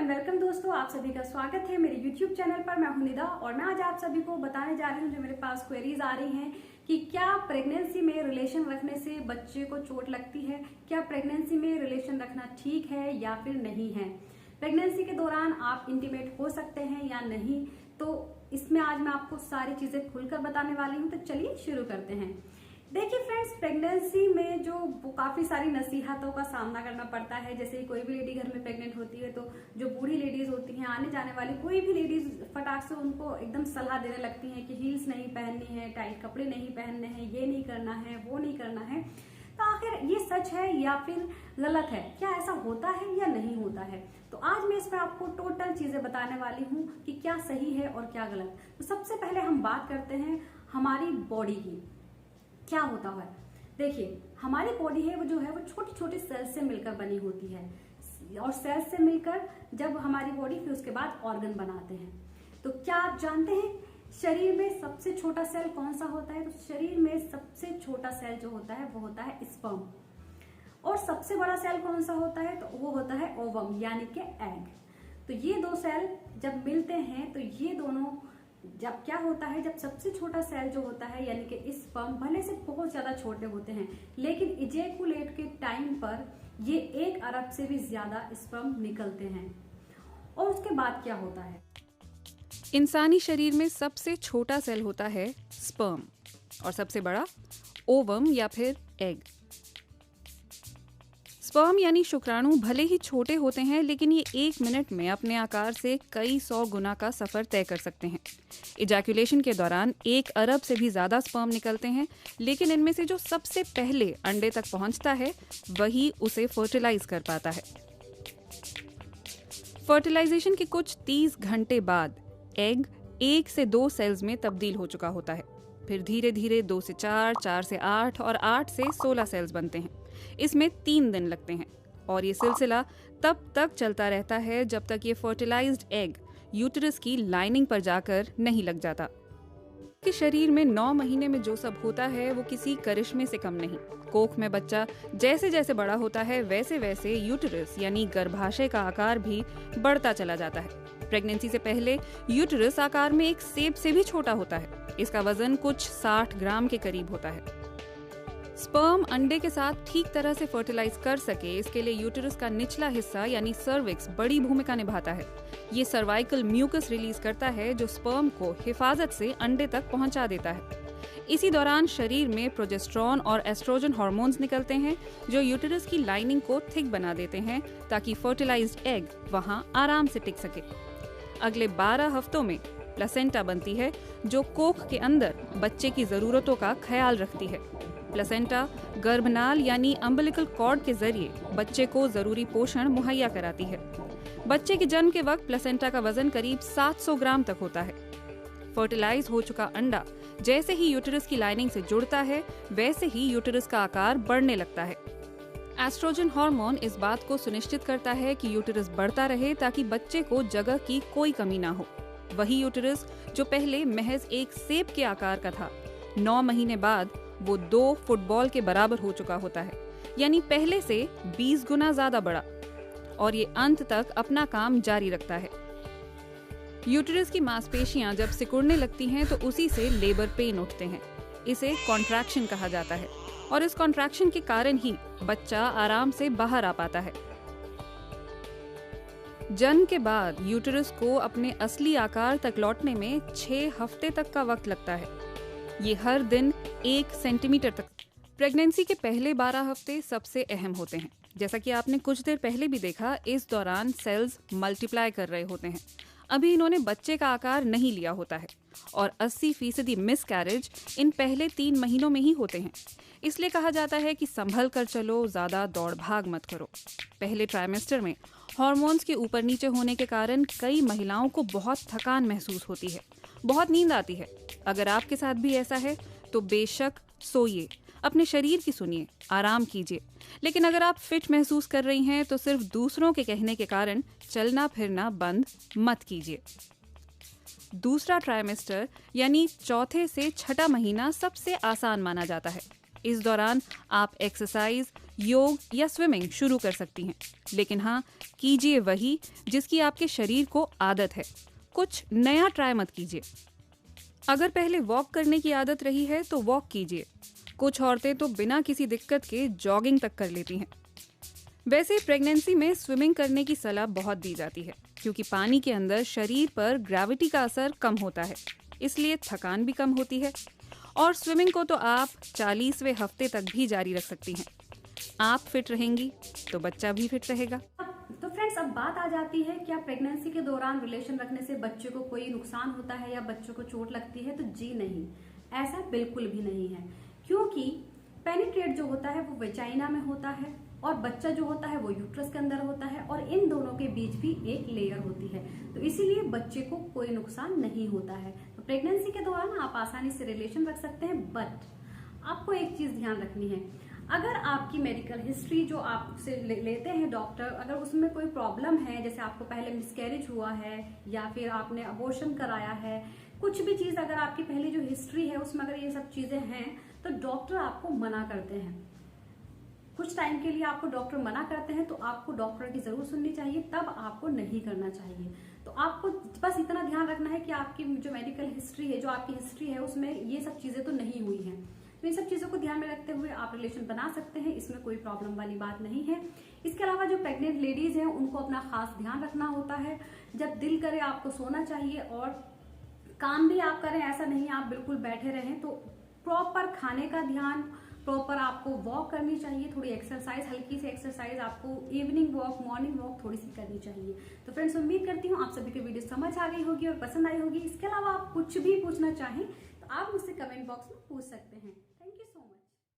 And welcome दोस्तों, आप सभी का स्वागत है मेरे YouTube चैनल पर। मैं हूं निदा और मैं आज आप सभी को बताने जा रही हूं जो मेरे पास क्वेरीज आ रही हैं कि क्या प्रेगनेंसी में रिलेशन रखने से बच्चे को चोट लगती है, क्या प्रेगनेंसी में रिलेशन रखना ठीक है या फिर नहीं है, प्रेगनेंसी के दौरान आप इंटीमेट हो सकते हैं या नहीं। तो इसमें आज मैं आपको सारी चीजें खुलकर बताने वाली हूँ। तो चलिए शुरू करते हैं। देखिए फ्रेंड्स, प्रेगनेंसी में जो काफी सारी नसीहतों का सामना करना पड़ता है। जैसे कोई भी लेडी घर में प्रेग्नेंट होती है तो जो बूढ़ी लेडीज होती हैं, आने जाने वाली कोई भी लेडीज फटाक से उनको एकदम सलाह देने लगती हैं कि हील्स नहीं पहननी है, टाइट कपड़े नहीं पहनने हैं, ये नहीं करना है, वो नहीं करना है। तो आखिर ये सच है या फिर गलत है, क्या ऐसा होता है या नहीं होता है? तो आज मैं इसमें आपको टोटल चीजें बताने वाली हूँ कि क्या सही है और क्या गलत। तो सबसे पहले हम बात करते हैं हमारी बॉडी की। क्या होता है, देखिए हमारी बॉडी है वो जो है वो छोटी छोटी सेल्स से मिलकर बनी होती है और सेल्स से मिलकर जब हमारी बॉडी फिर उसके बाद ऑर्गन बनाते हैं। तो क्या आप जानते हैं शरीर में सबसे छोटा सेल कौन सा होता है? तो शरीर में सबसे छोटा सेल जो होता है वो होता है स्पर्म। और सबसे बड़ा सेल कौन सा होता है? तो वो होता है ओवम यानी कि एग। तो ये दो सेल जब मिलते हैं तो ये दोनों जब क्या होता है, जब सबसे छोटा सेल जो होता है यानी कि स्पर्म भले से बहुत ज्यादा छोटे होते हैं लेकिन इजैकुलेट के टाइम पर ये 1 अरब से भी ज्यादा स्पर्म निकलते हैं। और उसके बाद क्या होता है, इंसानी शरीर में सबसे छोटा सेल होता है स्पर्म और सबसे बड़ा ओवम या फिर एग। स्पर्म यानी शुक्राणु भले ही छोटे होते हैं लेकिन ये 1 मिनट में अपने आकार से कई 100 गुना का सफर तय कर सकते हैं। इजैकुलेशन के दौरान 1 अरब से भी ज्यादा स्पर्म निकलते हैं, लेकिन इनमें से जो सबसे पहले अंडे तक पहुंचता है वही उसे फर्टिलाइज कर पाता है। फर्टिलाइजेशन के कुछ 30 घंटे बाद एग 1 से 2 सेल्स में तब्दील हो चुका होता है। फिर धीरे धीरे 2 से 4, 4 से 8 और 8 से 16 सेल्स बनते हैं। इसमें 3 दिन लगते हैं और ये सिलसिला तब तक चलता रहता है जब तक ये फर्टिलाइज्ड एग यूटेरस की लाइनिंग पर जाकर नहीं लग जाता। कि शरीर में 9 महीने में जो सब होता है वो किसी करिश्मे से कम नहीं। कोख में बच्चा जैसे जैसे बड़ा होता है वैसे वैसे यूटेरस यानी गर्भाशय का आकार भी बढ़ता चला जाता है। प्रेगनेंसी से पहले यूटेरस आकार में एक सेब से भी छोटा होता है। इसका वजन कुछ 60 ग्राम के करीब होता है। स्पर्म अंडे के साथ ठीक तरह से फर्टिलाइज कर सके इसके लिए यूटेरस का निचला हिस्सा यानी सर्विक्स बड़ी भूमिका निभाता है। ये सर्वाइकल म्यूकस रिलीज करता है जो स्पर्म को हिफाजत से अंडे तक पहुंचा देता है। इसी दौरान शरीर में प्रोजेस्टेरॉन और एस्ट्रोजन हार्मोन्स निकलते हैं जो यूटेरस की लाइनिंग को थिक बना देते हैं ताकि फर्टिलाइज्ड एग वहां आराम से टिक सके। अगले 12 हफ्तों में प्लेसेंटा बनती है जो कोख के अंदर बच्चे की जरूरतों का ख्याल रखती है। प्लेसेंटा गर्भनाल यानी अम्बिलिकल कॉर्ड के जरिए बच्चे को जरूरी पोषण मुहैया कराती है। बच्चे के जन्म के वक्त प्लेसेंटा का वजन करीब 700 ग्राम तक होता है। फर्टिलाइज हो चुका अंडा जैसे ही यूटेरस की लाइनिंग से जुड़ता है वैसे ही यूटेरस का आकार बढ़ने लगता है। एस्ट्रोजन हार्मोन इस बात को सुनिश्चित करता है कि यूटेरस बढ़ता रहे ताकि बच्चे को जगह की कोई कमी ना हो। वही यूटेरस जो पहले महज एक सेब के आकार का था, 9 महीने बाद वो 2 फुटबॉल के बराबर हो चुका होता है, यानी पहले से 20 गुना ज्यादा बड़ा, और ये अंत तक अपना काम जारी रखता है। यूटेरस की मांसपेशियां जब सिकुड़ने लगती हैं तो उसी से लेबर पेन उठते हैं। इसे कॉन्ट्रैक्शन कहा जाता है और इस कॉन्ट्रैक्शन के कारण ही बच्चा आराम से बाहर आ पाता है। जन्म के बाद यूटेरस को अपने असली आकार तक लौटने में 6 हफ्ते तक का वक्त लगता है। ये हर दिन 1 सेंटीमीटर तक। प्रेगनेंसी के पहले 12 हफ्ते सबसे अहम होते हैं। जैसा कि आपने कुछ देर पहले भी देखा, इस दौरान सेल्स मल्टीप्लाई कर रहे होते हैं। अभी इन्होंने बच्चे का आकार नहीं लिया होता है और 80% मिसकैरेज इन पहले 3 महीनों में ही होते हैं। इसलिए कहा जाता है कि संभल कर चलो, ज्यादा दौड़ भाग मत करो। पहले ट्राइमेस्टर में हार्मोन्स के ऊपर नीचे होने के कारण कई महिलाओं को बहुत थकान महसूस होती है, बहुत नींद आती है। अगर आपके साथ भी ऐसा है तो बेशक सोइए, अपने शरीर की सुनिए, आराम कीजिए। लेकिन अगर आप फिट महसूस कर रही हैं तो सिर्फ दूसरों के कहने के कारण चलना फिरना बंद मत कीजिए। दूसरा ट्राइमेस्टर यानी चौथे से छठा महीना सबसे आसान माना जाता है। इस दौरान आप एक्सरसाइज, योग या स्विमिंग शुरू कर सकती हैं, लेकिन हाँ, कीजिए वही जिसकी आपके शरीर को आदत है। कुछ नया ट्राई मत कीजिए। अगर पहले वॉक करने की आदत रही है तो वॉक कीजिए। कुछ औरतें तो बिना किसी दिक्कत के जॉगिंग तक कर लेती हैं। वैसे प्रेगनेंसी में स्विमिंग करने की सलाह बहुत दी जाती है, क्योंकि पानी के अंदर शरीर पर ग्रेविटी का असर कम होता है, इसलिए थकान भी कम होती है। और स्विमिंग को तो आप 40वें हफ्ते तक भी जारी रख सकती हैं। आप फिट रहेंगी तो बच्चा भी फिट रहेगा। तो फ्रेंड्स, अब बात आ जाती है, क्या प्रेगनेंसी के दौरान रिलेशन रखने से बच्चे को कोई नुकसान होता है या बच्चों को चोट लगती है? तो जी नहीं, ऐसा बिल्कुल भी नहीं है, क्योंकि पेनिट्रेट जो होता है वो वेजाइना में होता है और बच्चा जो होता है वो यूट्रस के अंदर होता है और इन दोनों के बीच भी एक लेयर होती है, तो इसीलिए बच्चे को कोई नुकसान नहीं होता है। तो प्रेगनेंसी के दौरान आप आसानी से रिलेशन रख सकते हैं, बट आपको एक चीज ध्यान रखनी है, अगर आपकी मेडिकल हिस्ट्री जो आपसे लेते हैं डॉक्टर, अगर उसमें कोई प्रॉब्लम है, जैसे आपको पहले मिसकैरेज हुआ है या फिर आपने अबॉर्शन कराया है, कुछ भी चीज अगर आपकी पहली जो हिस्ट्री है उसमें अगर ये सब चीजें हैं, तो डॉक्टर आपको मना करते हैं। कुछ टाइम के लिए आपको डॉक्टर मना करते हैं, तो आपको डॉक्टर की जरूर सुननी चाहिए, तब आपको नहीं करना चाहिए। तो आपको बस इतना ध्यान रखना है कि आपकी जो मेडिकल हिस्ट्री है, जो आपकी हिस्ट्री है, उसमें ये सब चीजें तो नहीं हुई हैं। तो इन सब चीजों को ध्यान में रखते हुए आप रिलेशन बना सकते हैं, इसमें कोई प्रॉब्लम वाली बात नहीं है। इसके अलावा जो प्रेग्नेंट लेडीज हैं उनको अपना खास ध्यान रखना होता है। जब दिल करे आपको सोना चाहिए और काम भी आप करें, ऐसा नहीं आप बिल्कुल बैठे रहें। तो प्रॉपर खाने का ध्यान, प्रॉपर आपको वॉक करनी चाहिए, थोड़ी एक्सरसाइज, हल्की सी एक्सरसाइज आपको इवनिंग वॉक, मॉर्निंग वॉक थोड़ी सी करनी चाहिए। तो फ्रेंड्स, उम्मीद करती हूँ आप सभी को वीडियो समझ आ गई होगी और पसंद आई होगी। इसके अलावा आप कुछ भी पूछना चाहें तो आप मुझसे कमेंट बॉक्स में पूछ सकते हैं।